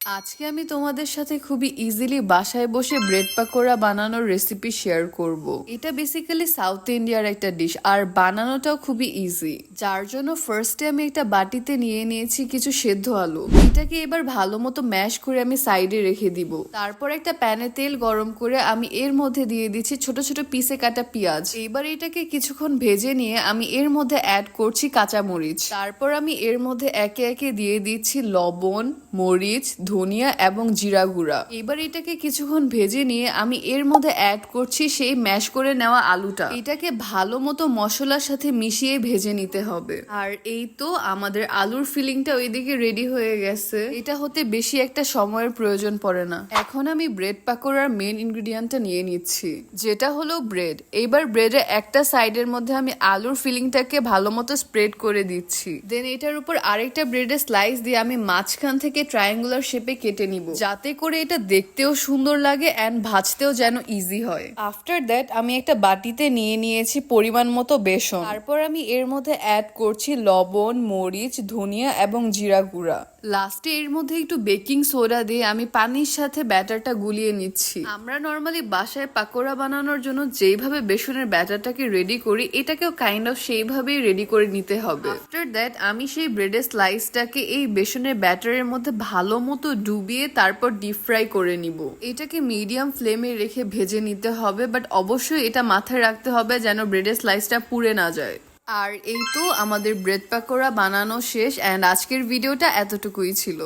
আজকে আমি তোমাদের সাথে খুবই ইজিলি বাসায় বসে ব্রেড পাকোড়া বানানোর রেসিপি শেয়ার করব। এটা বেসিক্যালি সাউথ ইন্ডিয়ার একটা ডিশ আর বানানোটাও খুবই ইজি। যার জন্য ফার্স্টে আমি একটা বাটিতে নিয়ে নিয়েছি কিছু সেদ্ধ আলু। এটাকে এবার ভালো মতো ম্যাশ করে আমি সাইডে রেখে দিব। তারপর একটা প্যানে তেল গরম করে আমি এর মধ্যে দিয়ে দিচ্ছি ছোট ছোট পিসে কাটা পেঁয়াজ। এবার এটাকে কিছুক্ষণ ভেজে নিয়ে আমি এর মধ্যে অ্যাড করছি কাঁচামরিচ। তারপর আমি এর মধ্যে একে একে দিয়ে দিচ্ছি লবণ, মরিচ, ধনিয়া এবং জিরা গুঁড়া। এবার এটাকে কিছুক্ষণ ভেজে নিয়ে আমি এর মধ্যে অ্যাড করছি সেই ম্যাশ করে নেওয়া আলুটা। এটাকে ভালো মতো মশলার সাথে মিশিয়ে ভেজে নিতে হবে। আর এই তো আমাদের আলুর ফিলিংটা ওইদিকে রেডি হয়ে গেছে। এটা হতে বেশি একটা সময়ের প্রয়োজন পড়ে না। এখন আমি ব্রেড পাকোড়ার মেন ইনগ্রিডিয়েন্টটা নিয়ে নিচ্ছি, যেটা হলো ব্রেড। এইবার ব্রেডের একটা সাইডের মধ্যে আমি আলুর ফিলিংটাকে ভালো মতো স্প্রেড করে দিচ্ছি। দেন এটার উপর আরেকটা ব্রেডের স্লাইস দিয়ে আমি মাঝখান থেকে ট্রায়াঙ্গুলার শেপে কেটে নিব, যাতে করে এটা দেখতেও সুন্দর লাগে এন্ড ভাজতেও যেন ইজি হয়। আফটার দ্যাট আমি একটা বাটিতে নিয়ে নিয়েছি পরিমাণ মতো বেসন। তারপর আমি এর মধ্যে অ্যাড করছি লবণ, মরিচ, ধনিয়া এবং জিরা গুঁড়া। লাস্টে এর মধ্যে একটু বেকিং সোডা দিয়ে আমি পানির সাথে ব্যাটারটা গুলিয়ে নিচ্ছি। আমরা নর্মালি বাসায় পাকোড়া বানানোর জন্য যেভাবে বেসনের ব্যাটারটাকে রেডি করি, এটাকেও কাইন্ড অফ সেইভাবেই রেডি করে নিতে হবে। আফটার দ্যাট আমি সেই ব্রেডের স্লাইসটাকে এই বেসনের ব্যাটারের মধ্যে ভালো মতো ডুবিয়ে তারপর ডিপ ফ্রাই করে নিব। এটাকে মিডিয়াম ফ্লেমে রেখে ভেজে নিতে হবে, বাট অবশ্যই এটা মাথায় রাখতে হবে যেন ব্রেডের স্লাইসটা পুড়ে না যায়। আর এই তো আমাদের ব্রেড পাকোড়া বানানো শেষ এন্ড আজকের ভিডিওটা এতটুকুই ছিল।